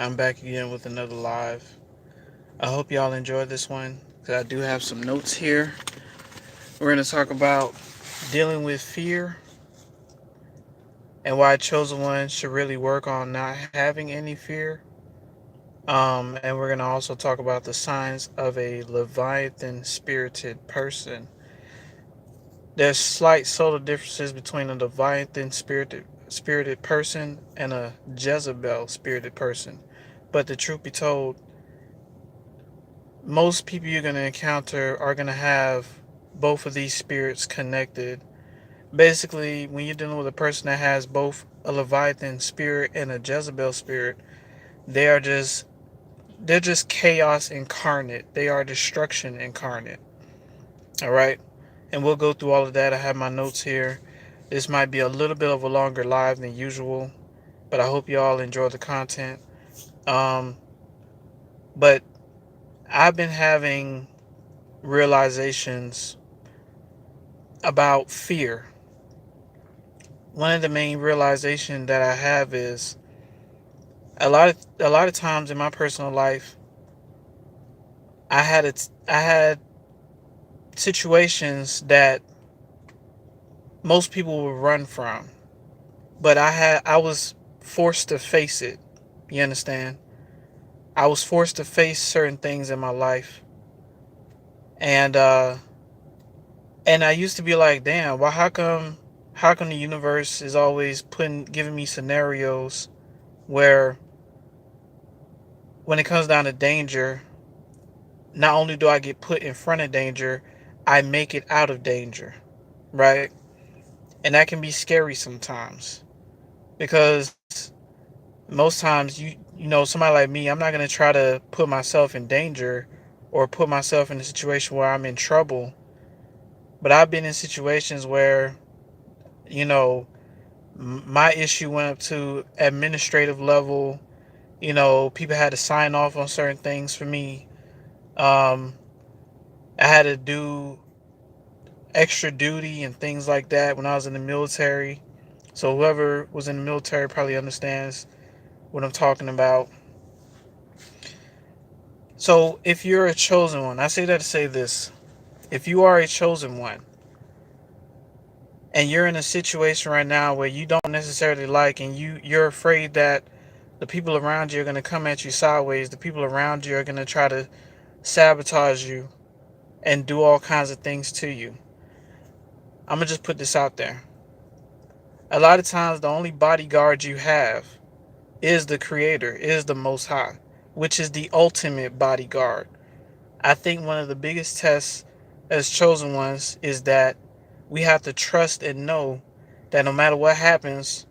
I'm back again with another live. I hope y'all enjoyed this one because I do have some notes here. We're going to talk about dealing with fear and why chosen ones should really work on not having any fear. And we're going to also talk about the signs of a Leviathan spirited person. There's slight subtle differences between a Leviathan spirited person and a Jezebel spirited person. But the truth be told, most people you're going to encounter are going to have both of these spirits connected. Basically, when you're dealing with a person that has both a Leviathan spirit and a Jezebel spirit, they are just they're just chaos incarnate. They are destruction incarnate. All right? And we'll go through all of that. I have my notes here. This might be a little bit of a longer live than usual, but I hope you all enjoy the content. Um, but I've been having realizations about fear. One of the main realizations that I have is a lot of times in my personal life, I had situations that most people would run from, but I was forced to face it. You understand? I was forced to face certain things in my life, and and I used to be like, damn, well, how come the universe is always giving me scenarios where when it comes down to danger, not only do I get put in front of danger, I make it out of danger, right? And that can be scary sometimes because most times somebody like me, I'm not going to try to put myself in danger or put myself in a situation where I'm in trouble. But I've been in situations where, you know, my issue went up to administrative level. People had to sign off on certain things for me. Um, I had to do extra duty and things like that when I was in the military. So whoever was in the military probably understands what I'm talking about. So if you're a chosen one, I say that to say this. If you are a chosen one and you're in a situation right now where you don't necessarily like and you're afraid that the people around you are going to come at you sideways, the people around you are going to try to sabotage you and do all kinds of things to you. I'm going to just put this out there. A lot of times the only bodyguard you have is the creator, is the most high, which is the ultimate bodyguard. I think one of the biggest tests as chosen ones is that we have to trust and know that no matter what happens,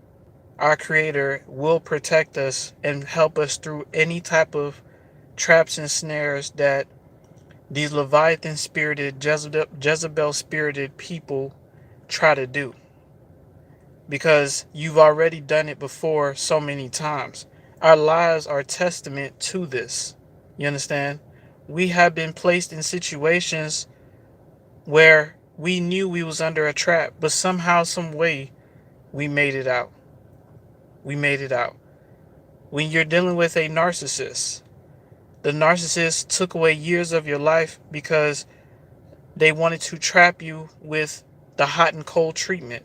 our creator will protect us and help us through any type of traps and snares that these Leviathan spirited, Jezebel spirited people try to do. Because you've already done it before so many times. Our lives are testament to this. You understand? We have been placed in situations where we knew we was under a trap, but somehow, some way, we made it out. We made it out. When you're dealing with a narcissist, the narcissist took away years of your life because they wanted to trap you with the hot and cold treatment.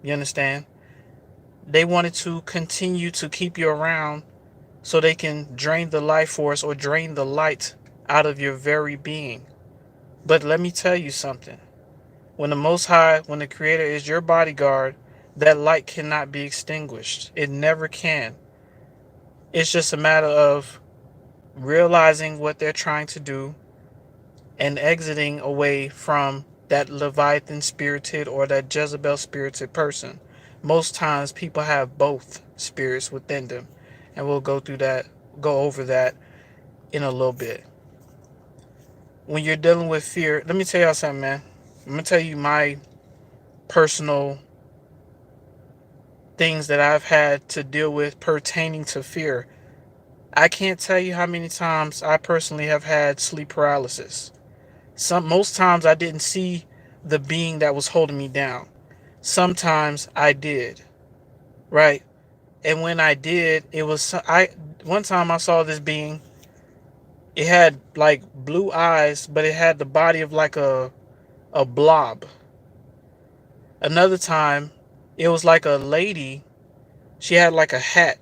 You understand? They wanted to continue to keep you around so they can drain the life force or drain the light out of your very being. But let me tell you something. When the Most High, when the Creator is your bodyguard, that light cannot be extinguished. It never can. It's just a matter of realizing what they're trying to do and exiting away from that Leviathan spirited or that Jezebel spirited person. Most times people have both spirits within them. And we'll go over that in a little bit. When you're dealing with fear, let me tell y'all something, man. I'm gonna tell you my personal things that I've had to deal with pertaining to fear. I can't tell you how many times I personally have had sleep paralysis. Most times I didn't see the being that was holding me down. Sometimes I did, right? And when I did, it was one time I saw this being. It had like blue eyes, but it had the body of like a blob. Another time, it was like a lady. She had like a hat.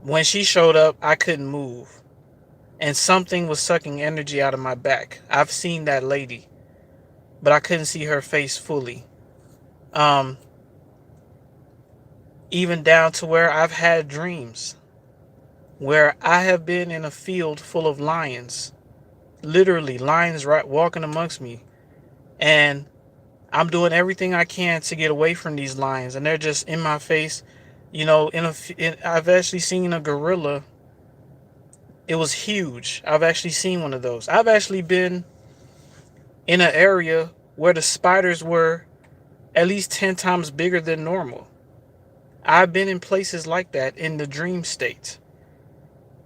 When she showed up, I couldn't move, and something was sucking energy out of my back. I've seen that lady, but I couldn't see her face fully. Um, Even down to where I've had dreams where I have been in a field full of lions, literally lions right walking amongst me, and I'm doing everything I can to get away from these lions, and they're just in my face. You know, I've actually seen a gorilla. It was huge. I've actually seen one of those. I've actually been in an area where the spiders were at least 10 times bigger than normal. I've been in places like that in the dream state,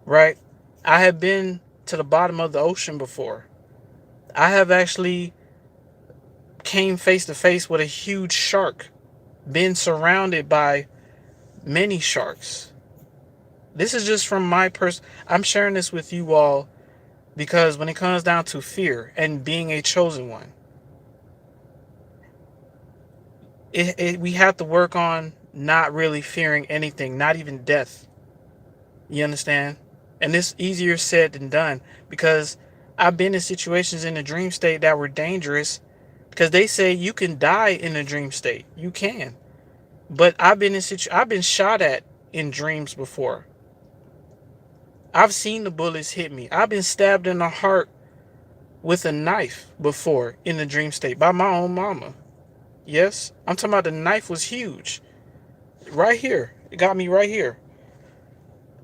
right? I have been to the bottom of the ocean before. I have actually came face to face with a huge shark, been surrounded by many sharks. This is just from my I'm sharing this with you all because when it comes down to fear and being a chosen one, we have to work on not really fearing anything, not even death. You understand? And it's easier said than done because I've been in situations in the dream state that were dangerous because they say you can die in the dream state. You can. But I've been shot at in dreams before. I've seen the bullets hit me. I've been stabbed in the heart with a knife before in the dream state by my own mama. Yes, I'm talking about the knife was huge. Right here. It got me right here.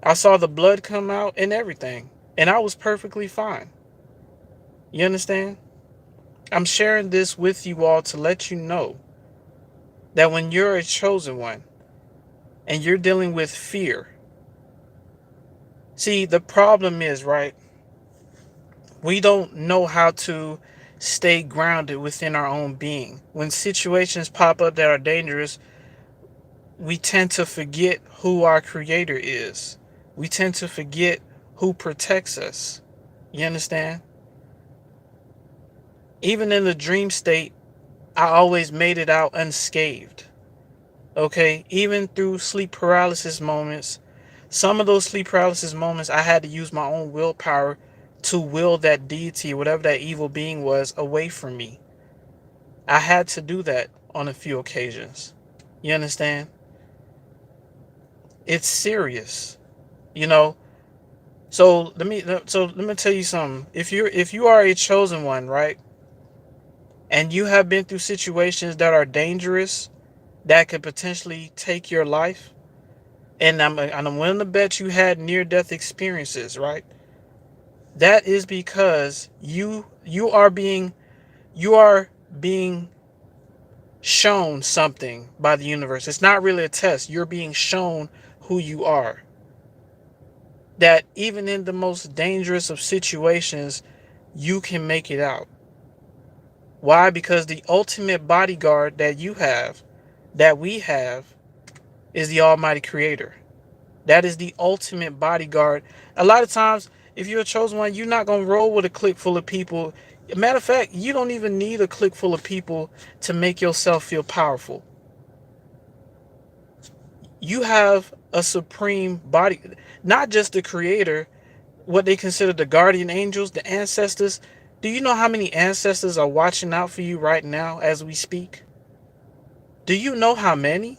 I saw the blood come out and everything. And I was perfectly fine. You understand? I'm sharing this with you all to let you know that when you're a chosen one and you're dealing with fear, see, the problem is, right? We don't know how to stay grounded within our own being. When situations pop up that are dangerous, we tend to forget who our creator is. We tend to forget who protects us. You understand? Even in the dream state, I always made it out unscathed. Okay? Even through sleep paralysis moments, some of those sleep paralysis moments, I had to use my own willpower to will that deity, whatever that evil being was, away from me. I had to do that on a few occasions. You understand? It's serious. You know, so let me tell you something. If you are a chosen one, right? And you have been through situations that are dangerous that could potentially take your life, and I'm willing to bet you had near death experiences, right? That is because you are being shown something by the universe. It's not really a test. You're being shown who you are. That even in the most dangerous of situations, you can make it out. Why? Because the ultimate bodyguard that you have, that we have, is the Almighty Creator. That is the ultimate bodyguard. A lot of times, if you're a chosen one, you're not going to roll with a clique full of people. Matter of fact, you don't even need a clique full of people to make yourself feel powerful. You have a supreme body, not just the Creator, what they consider the guardian angels, the ancestors. Do you know how many ancestors are watching out for you right now as we speak? Do you know how many?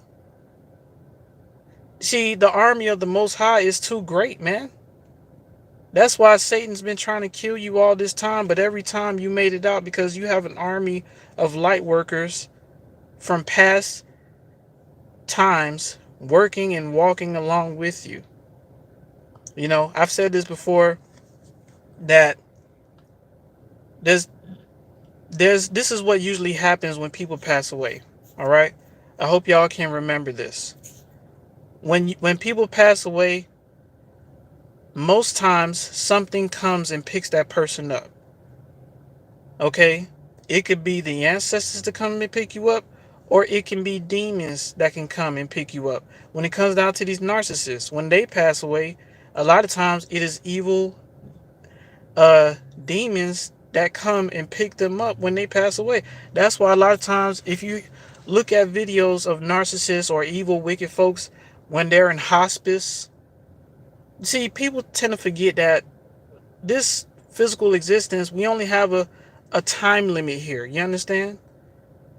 See, the army of the Most High is too great, man. That's why Satan's been trying to kill you all this time, but every time you made it out because you have an army of light workers from past times working and walking along with you. You know, I've said this before that there's this is what usually happens when people pass away. All right? I hope y'all can remember this. When people pass away, most times something comes and picks that person up. Okay? It could be the ancestors to come and pick you up, or it can be demons that can come and pick you up. When it comes down to these narcissists, when they pass away, a lot of times it is evil demons that come and pick them up when they pass away. That's why a lot of times if you look at videos of narcissists or evil wicked folks when they're in hospice, see, people tend to forget that this physical existence, we only have a time limit here. You understand?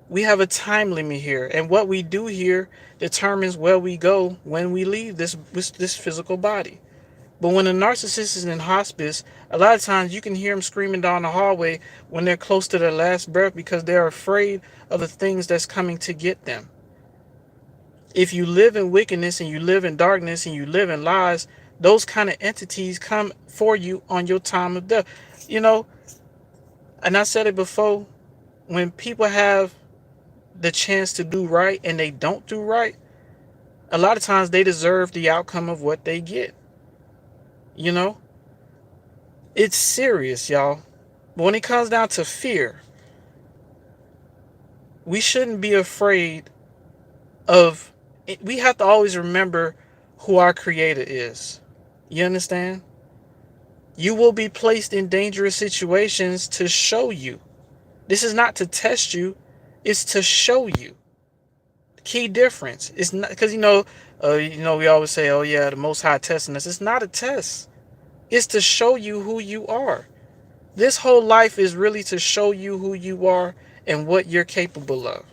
We have a time limit here, and what we do here determines where we go when we leave this physical body. But when a narcissist is in hospice, a lot of times you can hear them screaming down the hallway when they're close to their last breath because they're afraid of the things that's coming to get them. If you live in wickedness and you live in darkness and you live in lies, those kind of entities come for you on your time of death. You know, and I said it before, when people have the chance to do right and they don't do right, a lot of times they deserve the outcome of what they get. You know, it's serious, y'all. But when it comes down to fear, we shouldn't be afraid of it. We have to always remember who our creator is. You understand? You will be placed in dangerous situations to show you. This is not to test you, it's to show you. Key difference. It's not because we always say, "Oh yeah, the Most High testing us." It's not a test. It's to show you who you are. This whole life is really to show you who you are and what you're capable of.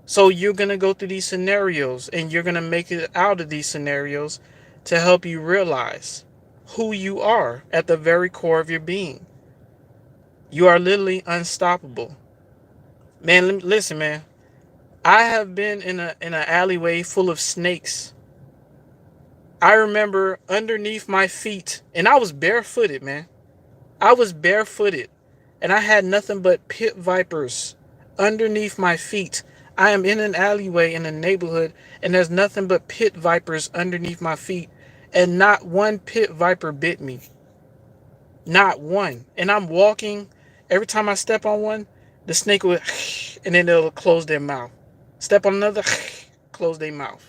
So you're gonna go through these scenarios, and you're gonna make it out of these scenarios to help you realize who you are at the very core of your being. You are literally unstoppable, man. Listen, man. I have been in an alleyway full of snakes. I remember underneath my feet, and I was barefooted, man. I was barefooted, and I had nothing but pit vipers underneath my feet. I am in an alleyway in a neighborhood, and there's nothing but pit vipers underneath my feet, and not one pit viper bit me. Not one. And I'm walking. Every time I step on one, the snake will, and then they'll close their mouth. Step on another, close their mouth.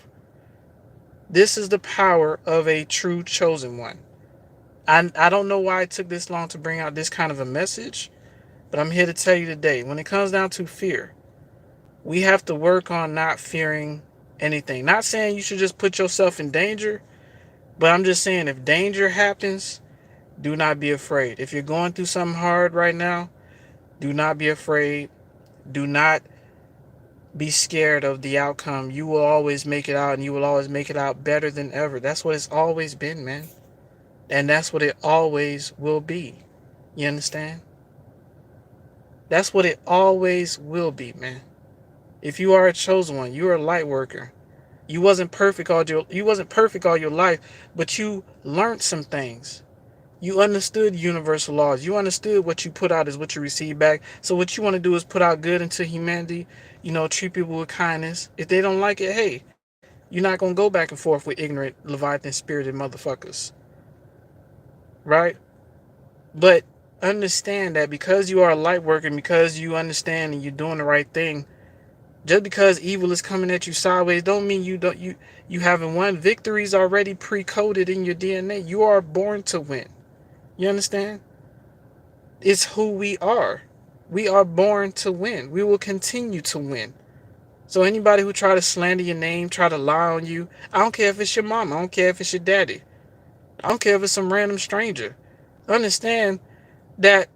This is the power of a true chosen one. I don't know why it took this long to bring out this kind of a message, but I'm here to tell you today, when it comes down to fear, we have to work on not fearing anything. Not saying you should just put yourself in danger, but I'm just saying if danger happens, do not be afraid. If you're going through something hard right now, do not be afraid. Do not be scared of the outcome. You will always make it out, and you will always make it out better than ever. That's what it's always been, man. And that's what it always will be. You understand? That's what it always will be, man. If you are a chosen one, you are a light worker. You wasn't perfect all your life, but you learned some things. You understood universal laws. You understood what you put out is what you receive back. So what you want to do is put out good into humanity. Treat people with kindness. If they don't like it, hey, you're not gonna go back and forth with ignorant Leviathan spirited motherfuckers, right? But understand that because you are a light worker, and because you understand and you're doing the right thing, just because evil is coming at you sideways, don't mean you haven't won. Victory's already pre-coded in your DNA. You are born to win. You understand? It's who we are. We are born to win. We will continue to win. So anybody who try to slander your name, try to lie on you, I don't care if it's your mama, I don't care if it's your daddy, I don't care if it's some random stranger. Understand that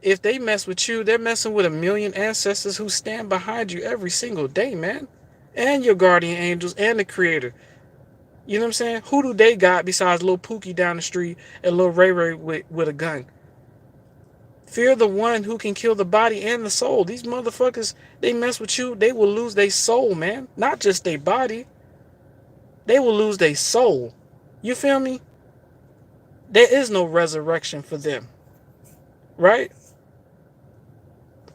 if they mess with you, they're messing with a million ancestors who stand behind you every single day, man. And your guardian angels and the creator. You know what I'm saying? Who do they got besides little Pookie down the street and little Ray Ray with a gun? Fear the one who can kill the body and the soul. These motherfuckers, they mess with you, they will lose their soul, man. Not just their body. They will lose their soul. You feel me? There is no resurrection for them. Right?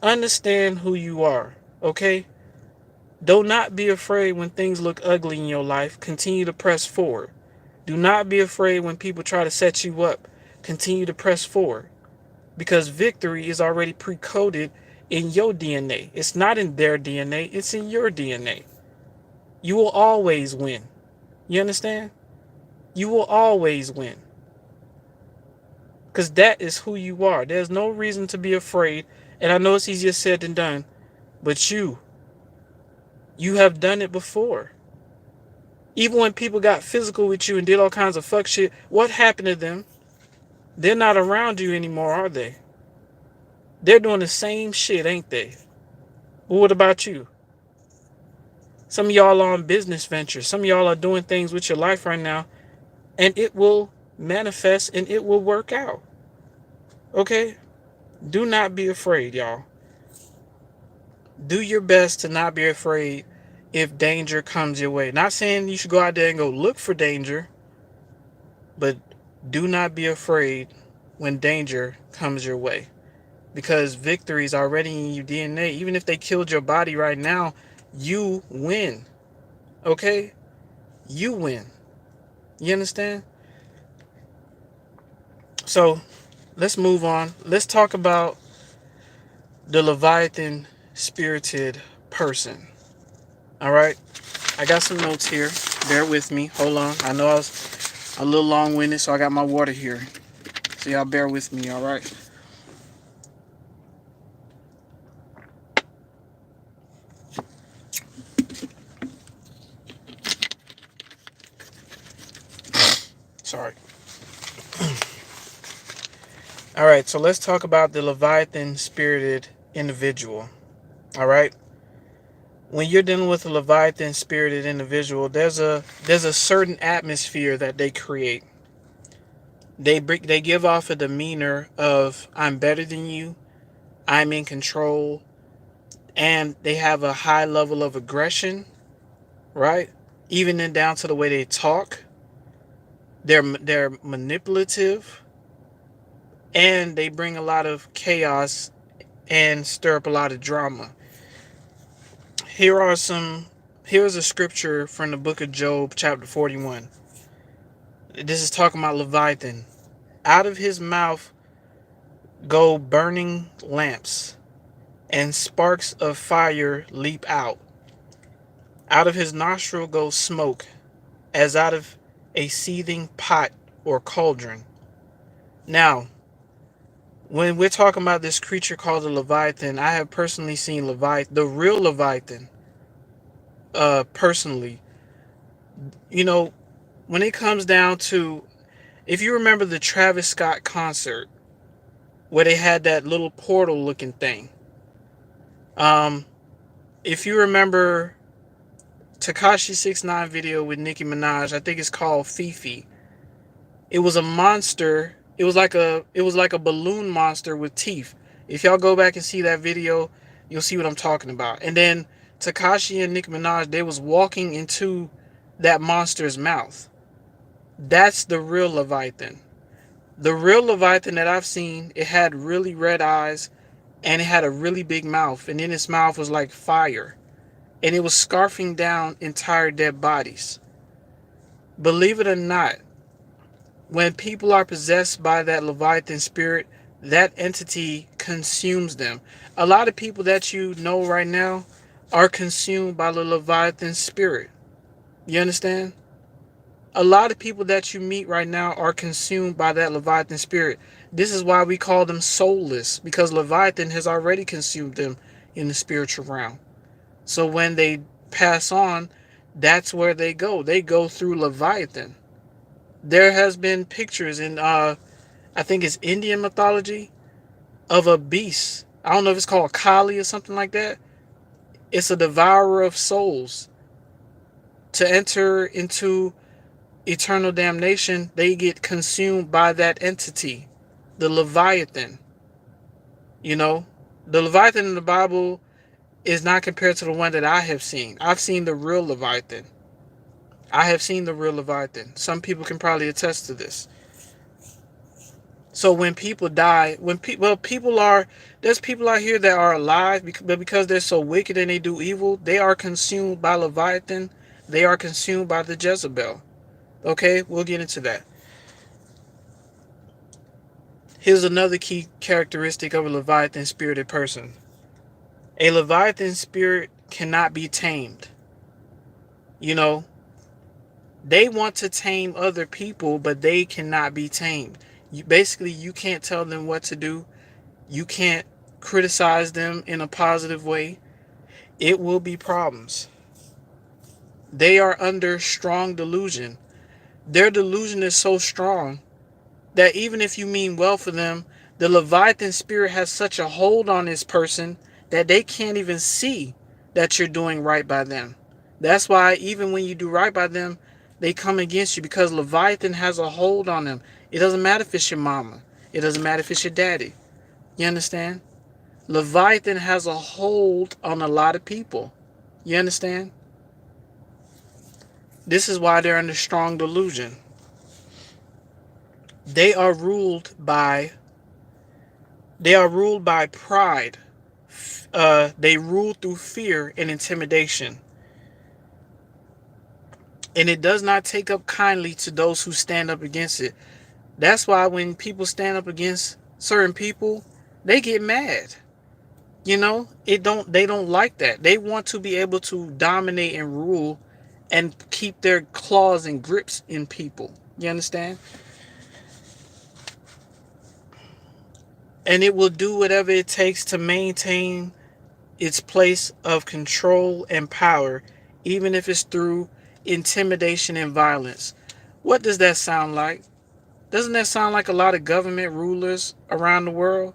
Understand who you are. Okay? Do not be afraid when things look ugly in your life. Continue to press forward. Do not be afraid when people try to set you up. Continue to press forward. Because victory is already pre-coded in your DNA. It's not in their DNA, it's in your DNA. You will always win. You understand? You will always win. Because that is who you are. There's no reason to be afraid. And I know it's easier said than done, but you have done it before. Even when people got physical with you and did all kinds of fuck shit, what happened to them? They're not around you anymore, are they? They're doing the same shit, ain't they? But what about you? Some of y'all are on business ventures. Some of y'all are doing things with your life right now, and it will manifest and it will work out. Okay? Do not be afraid, y'all. Do your best to not be afraid if danger comes your way. Not saying you should go out there and go look for danger, but do not be afraid when danger comes your way. Because victory is already in your DNA. Even if they killed your body right now, you win. Okay? You win. You understand? So let's move on. Let's talk about the Leviathan spirited person. All right? I got some notes here. Bear with me. Hold on. I know I was a little long-winded, so I got my water here. So y'all bear with me, all right? Sorry. All right, so let's talk about the Leviathan spirited individual. All right? When you're dealing with a Leviathan spirited individual, there's a certain atmosphere that they create. They give off a demeanor of I'm better than you, I'm in control, and they have a high level of aggression, right? Even then down to the way they talk. They're manipulative, and they bring a lot of chaos and stir up a lot of drama. Here's a scripture from the book of Job, chapter 41. This is talking about Leviathan. Out of his mouth go burning lamps, and sparks of fire leap out. Out of his nostril goes smoke, as out of a seething pot or cauldron. Now, when we're talking about this creature called the Leviathan, I have personally seen the real Leviathan, personally. You know, when it comes down to, if you remember the Travis Scott concert, where they had that little portal looking thing. Um, if you remember Tekashi 6ix9ine video with Nicki Minaj, I think it's called Fifi. It was a monster. It was like a balloon monster with teeth. If y'all go back and see that video, you'll see what I'm talking about. And then Tekashi and Nicki Minaj, they was walking into that monster's mouth. That's the real Leviathan. The real Leviathan that I've seen, it had really red eyes and it had a really big mouth. And in its mouth was like fire. And it was scarfing down entire dead bodies. Believe it or not, when people are possessed by that Leviathan spirit, that entity consumes them. A lot of people that you know right now are consumed by the Leviathan spirit. You understand? A lot of people that you meet right now are consumed by that Leviathan spirit. This is why we call them soulless, because Leviathan has already consumed them in the spiritual realm. So when they pass on, that's where they go. They go through Leviathan. There has been pictures in I think it's Indian mythology of a beast. I don't know if it's called Kali or something like that. It's a devourer of souls. To enter into eternal damnation, they get consumed by that entity, the Leviathan. You know, the Leviathan in the Bible is not compared to the one that I have seen. I've seen the real Leviathan. I have seen the real Leviathan. Some people can probably attest to this. So when people die, there's people out here that are alive, but because they're so wicked and they do evil, they are consumed by Leviathan. They are consumed by the Jezebel. Okay, we'll get into that. Here's another key characteristic of a Leviathan spirited person. A Leviathan spirit cannot be tamed. You know, they want to tame other people, but they cannot be tamed. Basically, you can't tell them what to do. You can't criticize them in a positive way. It will be problems. They are under strong delusion. Their delusion is so strong that even if you mean well for them, the Leviathan spirit has such a hold on this person that they can't even see that you're doing right by them. That's why even when you do right by them, they come against you, because Leviathan has a hold on them. It doesn't matter if it's your mama. It doesn't matter if it's your daddy. You understand? Leviathan has a hold on a lot of people. You understand? This is why they're under strong delusion. They are ruled by pride. They rule through fear and intimidation. And it does not take up kindly to those who stand up against it. That's why when people stand up against certain people, they get mad. You know, they don't like that. They want to be able to dominate and rule and keep their claws and grips in people. You understand? And it will do whatever it takes to maintain its place of control and power, even if it's through intimidation and violence. What does that sound like? Doesn't that sound like a lot of government rulers around the world?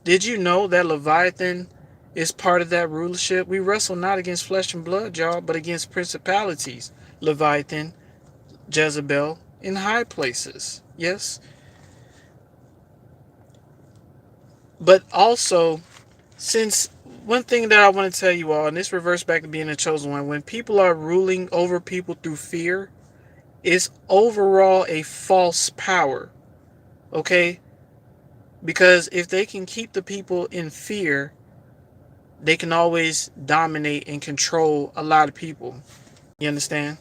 Did you know that Leviathan is part of that rulership? We wrestle not against flesh and blood, y'all, but against principalities. Leviathan, Jezebel, in high places. Yes? But also, since one thing that I want to tell you all, and this reverts back to being a chosen one, when people are ruling over people through fear, it's overall a false power. Okay? Because if they can keep the people in fear, they can always dominate and control a lot of people. You understand?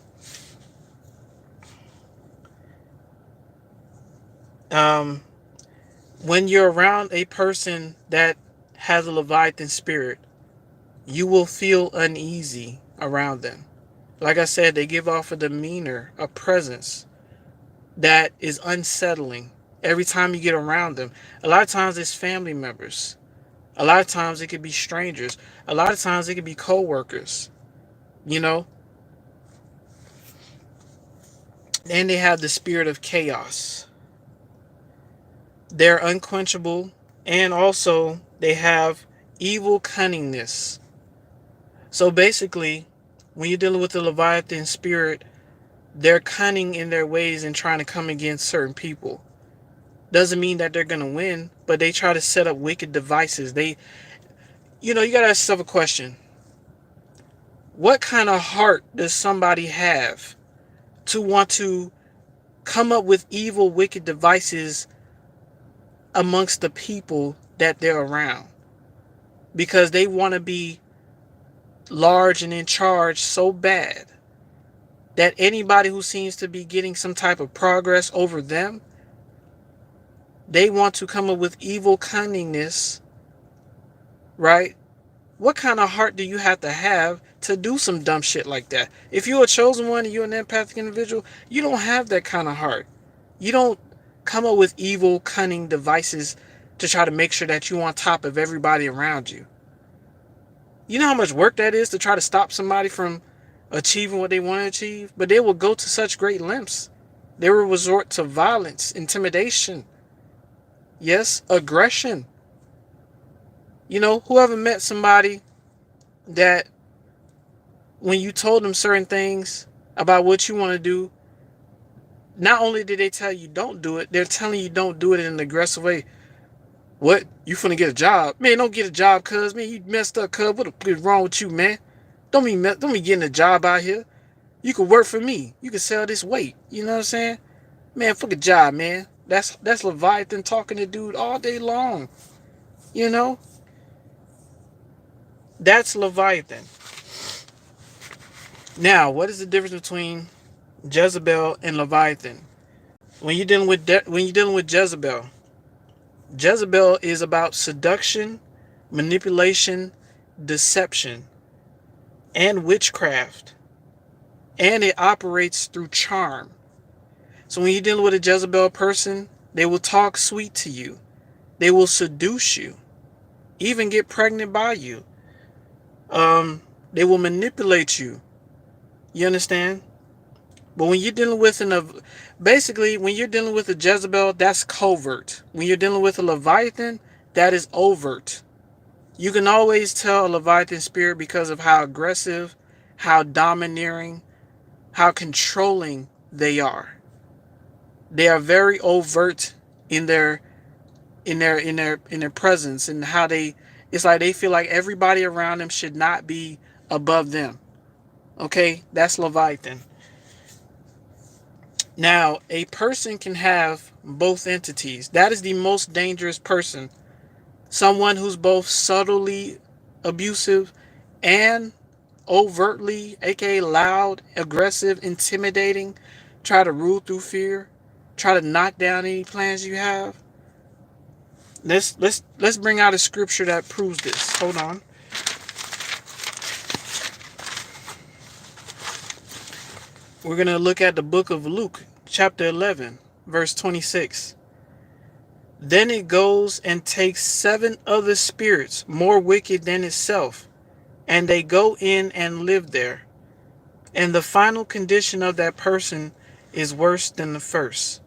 Um, when you're around a person that has a Leviathan spirit, you will feel uneasy around them. Like I said, they give off a demeanor, a presence that is unsettling every time you get around them. A lot of times it's family members. A lot of times it could be strangers. A lot of times it could be co-workers. You know? And they have the spirit of chaos. They're unquenchable, and also they have evil cunningness. So basically, when you're dealing with the Leviathan spirit, they're cunning in their ways and trying to come against certain people. Doesn't mean that they're going to win, but they try to set up wicked devices. You got to ask yourself a question. What kind of heart does somebody have to want to come up with evil, wicked devices amongst the people that they're around? Because they want to be large and in charge so bad that anybody who seems to be getting some type of progress over them, they want to come up with evil cunningness, right? What kind of heart do you have to do some dumb shit like that? If you're a chosen one and you're an empathic individual, you don't have that kind of heart. You don't come up with evil, cunning devices to try to make sure that you're on top of everybody around you. You know how much work that is to try to stop somebody from achieving what they want to achieve? But they will go to such great lengths. They will resort to violence, intimidation, yes, aggression. Whoever met somebody that when you told them certain things about what you want to do, not only did they tell you don't do it, they're telling you don't do it in an aggressive way. What? You finna get a job? Man, don't get a job, cuz. Man, you messed up, cuz. What is wrong with you, man? Don't be getting a job out here. You could work for me. You could sell this weight. You know what I'm saying? Man, fuck a job, man. That's Leviathan talking to dude all day long. You know? That's Leviathan. Now, what is the difference between Jezebel and Leviathan? When you're dealing with Jezebel, Jezebel is about seduction, manipulation, deception, and witchcraft, and it operates through charm. So when you're dealing with a Jezebel person, they will talk sweet to you. They will seduce you, even get pregnant by you. They will manipulate you. You understand? But when you're dealing with basically when you're dealing with a Jezebel, that's covert. When you're dealing with a Leviathan, that is overt. You can always tell a Leviathan spirit because of how aggressive, how domineering, how controlling they are. They are very overt in their presence, and how they, it's like they feel like everybody around them should not be above them. Okay, that's Leviathan. Now, a person can have both entities. That is the most dangerous person. Someone who's both subtly abusive and overtly, aka loud, aggressive, intimidating, try to rule through fear, try to knock down any plans you have. Let's bring out a scripture that proves this. Hold on. We're going to look at the book of Luke, chapter 11, verse 26. Then it goes and takes 7 other spirits more wicked than itself, and they go in and live there. And the final condition of that person is worse than the first.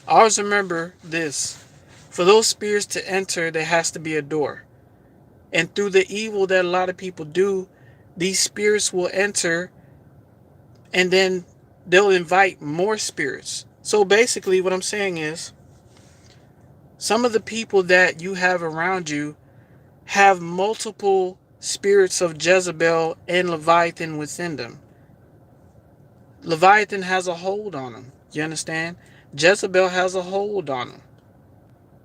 Always remember this. For those spirits to enter, there has to be a door. And through the evil that a lot of people do, these spirits will enter, and then they'll invite more spirits. So basically what I'm saying is, some of the people that you have around you have multiple spirits of Jezebel and Leviathan within them. Leviathan has a hold on them. You understand? Jezebel has a hold on them.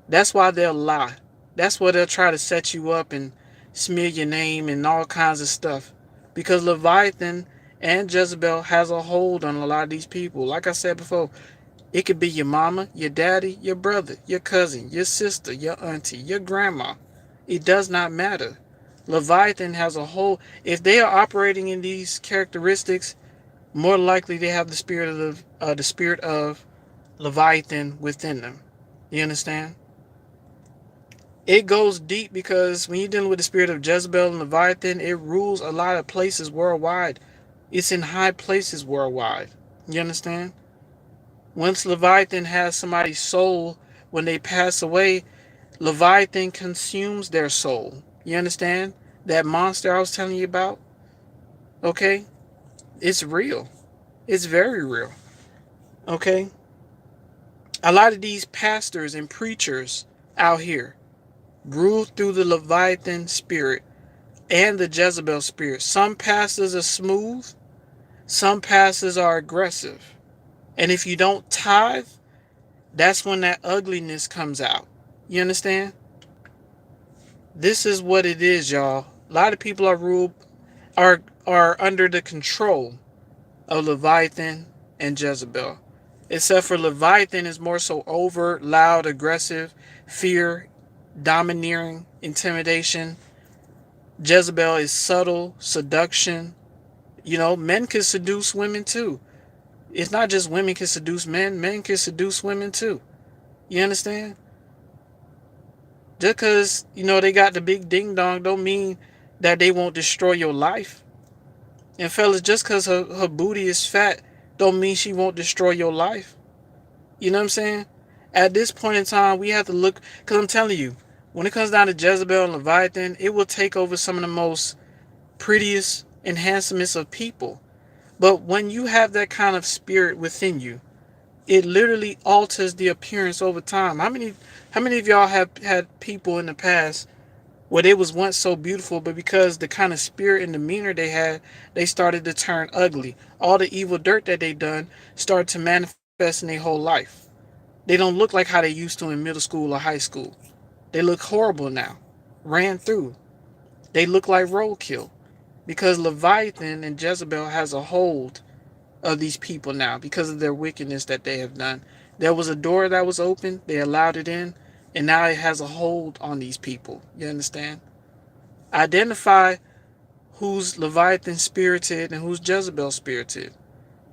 That's why they'll lie. That's why they'll try to set you up and smear your name and all kinds of stuff. Because Leviathan and Jezebel has a hold on a lot of these people. Like I said before, it could be your mama, your daddy, your brother, your cousin, your sister, your auntie, your grandma. It does not matter. Leviathan has a whole. If they are operating in these characteristics, more likely they have the spirit of Leviathan within them. You understand? It goes deep, because when you're dealing with the spirit of Jezebel and Leviathan, it rules a lot of places worldwide. It's in high places worldwide. You understand? Once Leviathan has somebody's soul, when they pass away, Leviathan consumes their soul. You understand? That monster I was telling you about? Okay? It's real. It's very real. Okay? A lot of these pastors and preachers out here rule through the Leviathan spirit and the Jezebel spirit. Some pastors are smooth. Some pastors are aggressive. And if you don't tithe, that's when that ugliness comes out. You understand? This is what it is, y'all. A lot of people are under the control of Leviathan and Jezebel. Except for Leviathan is more so overt, loud, aggressive, fear, domineering, intimidation. Jezebel is subtle, seduction. You know, men can seduce women too. It's not just women can seduce men. Men can seduce women too. You understand? Just because, they got the big ding dong don't mean that they won't destroy your life. And fellas, just because her booty is fat don't mean she won't destroy your life. You know what I'm saying? At this point in time, we have to look, because I'm telling you, when it comes down to Jezebel and Leviathan, it will take over some of the most prettiest and handsomest of people. But when you have that kind of spirit within you, it literally alters the appearance over time. How many of y'all have had people in the past where they was once so beautiful, but because the kind of spirit and demeanor they had, they started to turn ugly. All the evil dirt that they done started to manifest in their whole life. They don't look like how they used to in middle school or high school. They look horrible now. Ran through. They look like roadkill. Because Leviathan and Jezebel has a hold of these people now because of their wickedness that they have done. There was a door that was open, they allowed it in, and now it has a hold on these people. You understand? Identify who's Leviathan spirited and who's Jezebel spirited.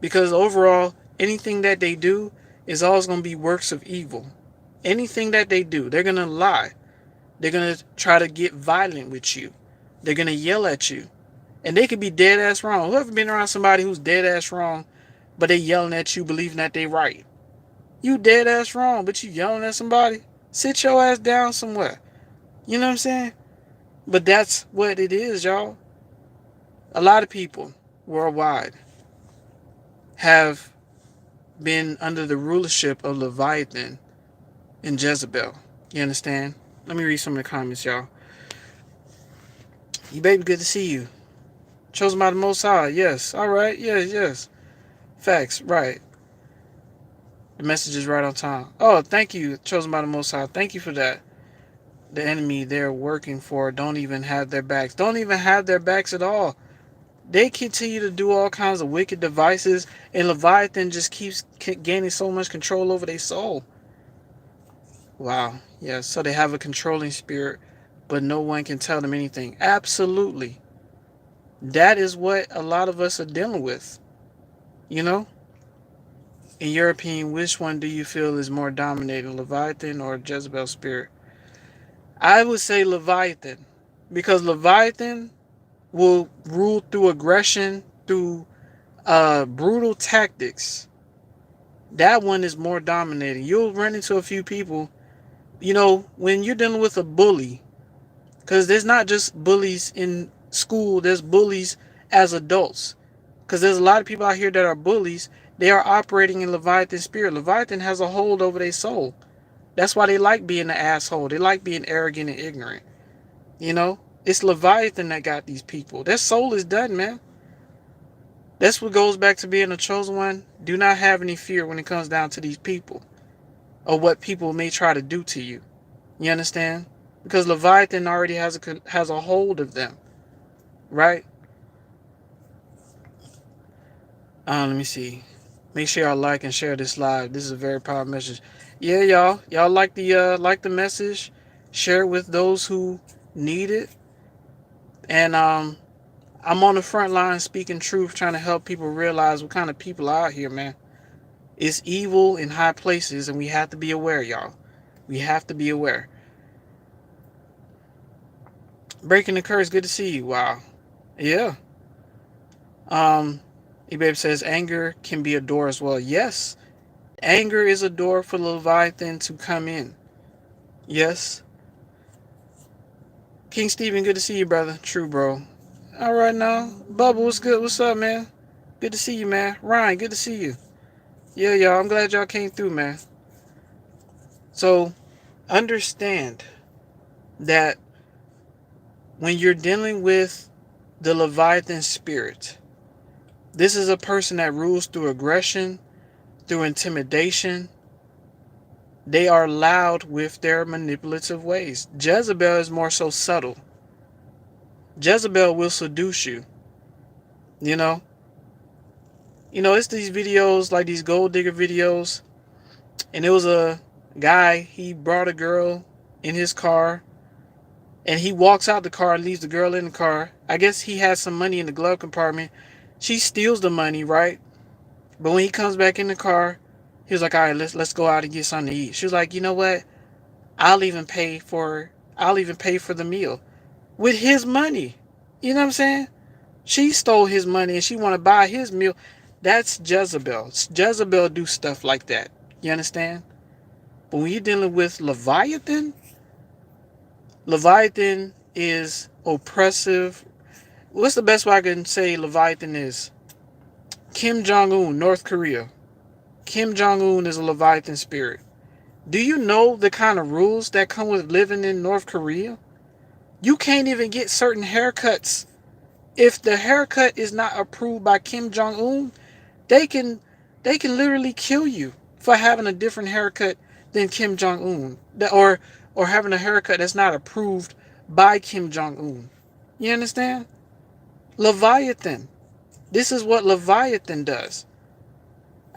Because overall, anything that they do is always going to be works of evil. Anything that they do, they're going to lie. They're going to try to get violent with you. They're going to yell at you. And they could be dead ass wrong. Whoever been around somebody who's dead ass wrong, but they yelling at you, believing that they right. You dead ass wrong, but you yelling at somebody? Sit your ass down somewhere. You know what I'm saying? But that's what it is, y'all. A lot of people worldwide have been under the rulership of Leviathan and Jezebel. You understand? Let me read some of the comments, y'all. You baby, good to see you. Chosen by the Most High. Yes. All right. Yes, yes. Facts. Right. The message is right on time. Oh, thank you, chosen by the Most High. Thank you for that. The enemy they're working for don't even have their backs. Don't even have their backs at all. They continue to do all kinds of wicked devices, and Leviathan just keeps gaining so much control over their soul. Wow. Yeah, so they have a controlling spirit, but no one can tell them anything. Absolutely. That is what a lot of us are dealing with. You know? In your opinion, which one do you feel is more dominating, Leviathan or Jezebel spirit? I would say Leviathan, because Leviathan will rule through aggression, through brutal tactics. That one is more dominating. You'll run into a few people, you know, when you're dealing with a bully, because there's not just bullies in school, there's bullies as adults. Because there's a lot of people out here that are bullies. They are operating in Leviathan spirit. Leviathan has a hold over their soul. That's why they like being an asshole. They like being arrogant and ignorant. You know? It's Leviathan that got these people. Their soul is done, man. That's what goes back to being a chosen one. Do not have any fear when it comes down to these people, or what people may try to do to you. You understand? Because Leviathan already has a hold of them. Right? Let me see. Make sure y'all like and share this live. This is a very powerful message. Yeah, y'all. Y'all like the message. Share it with those who need it. And I'm on the front line speaking truth, trying to help people realize what kind of people are out here, man. It's evil in high places, and we have to be aware, y'all. We have to be aware. Breaking the curse, good to see you. Wow. Yeah. E-Babe says anger can be a door as well. Yes. Anger is a door for Leviathan to come in. Yes. King Stephen, good to see you, brother. True, bro. All right, now. Bubba, what's good? What's up, man? Good to see you, man. Ryan, good to see you. Yeah, y'all. I'm glad y'all came through, man. So, understand that when you're dealing with the Leviathan spirit, this is a person that rules through aggression, through intimidation. They are loud with their manipulative ways. Jezebel is more so subtle. Jezebel will seduce you. You know? It's these videos, like these gold digger videos. And it was a guy, he brought a girl in his car. And he walks out the car and leaves the girl in the car. I guess he has some money in the glove compartment. She steals the money, right? But when he comes back in the car, he was like, all right, let's go out and get something to eat. She was like, you know what? I'll even pay for the meal with his money. You know what I'm saying? She stole his money and she want to buy his meal. That's Jezebel. Jezebel do stuff like that. You understand? But when you're dealing with Leviathan is oppressive. What's the best way I can say Leviathan is? Kim Jong-un, North Korea. Kim Jong-un is a Leviathan spirit. Do you know the kind of rules that come with living in North Korea? You can't even get certain haircuts. If the haircut is not approved by Kim Jong-un, they can literally kill you for having a different haircut than Kim Jong-un, or having a haircut that's not approved by Kim Jong-un. You understand? Leviathan. This is what Leviathan does.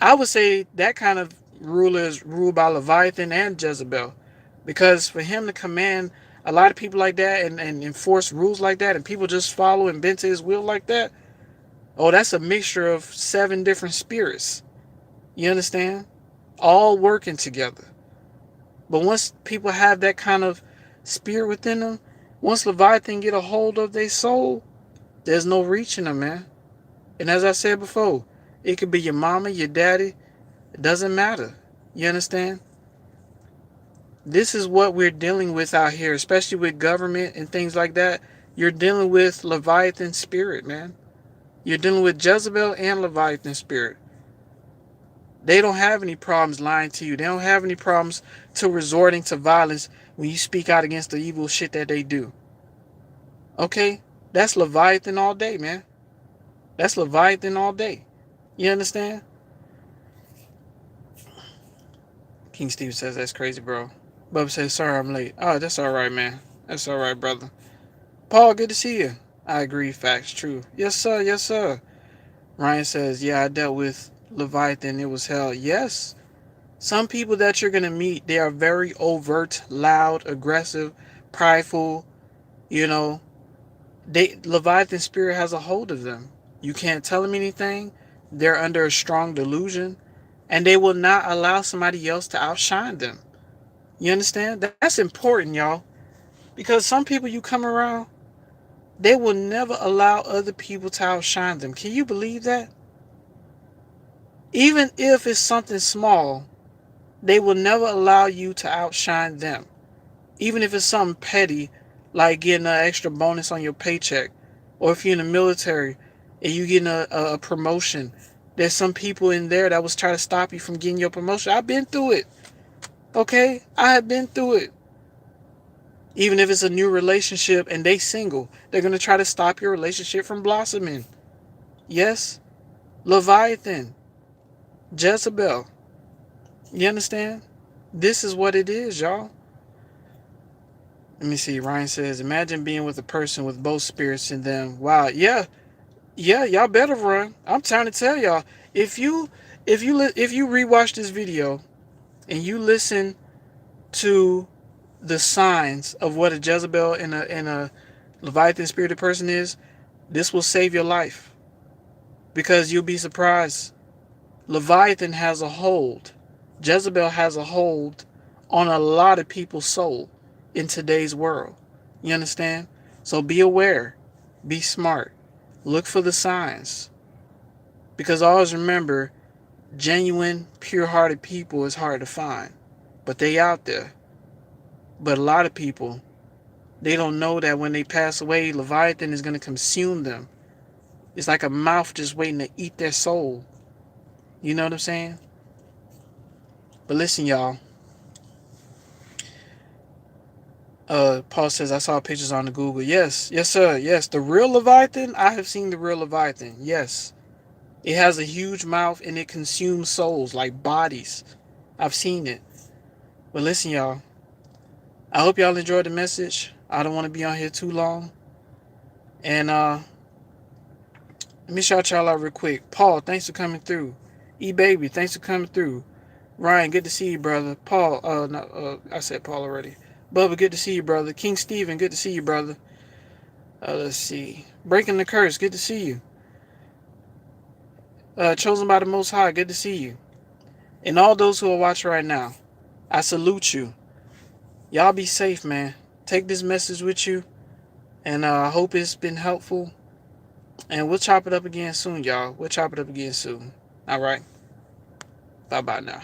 I would say that kind of ruler is ruled by Leviathan and Jezebel, because for him to command A lot of people like that and enforce rules like that, and people just follow and bend to his will like that. Oh, that's a mixture of 7 different spirits. You understand? All working together. But once people have that kind of spirit within them, once Leviathan get a hold of their soul, there's no reaching them, man. And as I said before, it could be your mama, your daddy. It doesn't matter. You understand? This is what we're dealing with out here, especially with government and things like that. You're dealing with Leviathan spirit, man. You're dealing with Jezebel and Leviathan spirit. They don't have any problems lying to you. They don't have any problems to resorting to violence when you speak out against the evil shit that they do. Okay? That's Leviathan all day, man. That's Leviathan all day. You understand? King Steve says that's crazy, bro. Bubba says, sorry I'm late. Oh, that's alright, man. That's alright, brother. Paul, good to see you. I agree, facts, true. Yes, sir, yes, sir. Ryan says, yeah, I dealt with Leviathan. It was hell. Yes. Some people that you're going to meet, they are very overt, loud, aggressive, prideful. You know, Leviathan spirit has a hold of them. You can't tell them anything. They're under a strong delusion, and they will not allow somebody else to outshine them. You understand? That's important, y'all. Because some people you come around, they will never allow other people to outshine them. Can you believe that? Even if it's something small, they will never allow you to outshine them. Even if it's something petty, like getting an extra bonus on your paycheck, or if you're in the military and you getting a promotion, there's some people in there that was trying to stop you from getting your promotion. I've been through it. Okay? I have been through it. Even if it's a new relationship and they single, they're going to try to stop your relationship from blossoming. Yes? Leviathan. Jezebel. You understand? This is what it is, y'all. Let me see. Ryan says, imagine being with a person with both spirits in them. Wow. Yeah. Yeah, y'all better run. I'm trying to tell y'all. If you rewatch this video and you listen to the signs of what a Jezebel and a Leviathan spirited person is, this will save your life. Because you'll be surprised. Leviathan has a hold. Jezebel has a hold on a lot of people's soul in today's world. You understand? So be aware. Be smart. Look for the signs. Because always remember, genuine, pure-hearted people is hard to find. But they out there. But a lot of people, they don't know that when they pass away, Leviathan is going to consume them. It's like a mouth just waiting to eat their soul. You know what I'm saying? But listen, y'all. Paul says, I saw pictures on the Google. Yes, yes, sir. Yes, the real Leviathan, I have seen the real Leviathan. Yes. It has a huge mouth and it consumes souls like bodies. I've seen it. But listen, y'all. I hope y'all enjoyed the message. I don't want to be on here too long. And let me shout y'all out real quick. Paul, thanks for coming through. E-Baby, thanks for coming through. Ryan, good to see you, brother. Paul, no, I said Paul already. Bubba, good to see you, brother. King Steven, good to see you, brother. Let's see. Breaking the Curse, good to see you. Chosen by the Most High, good to see you. And all those who are watching right now, I salute you. Y'all be safe, man. Take this message with you. And I hope it's been helpful. And we'll chop it up again soon, y'all. We'll chop it up again soon. All right. Bye-bye now.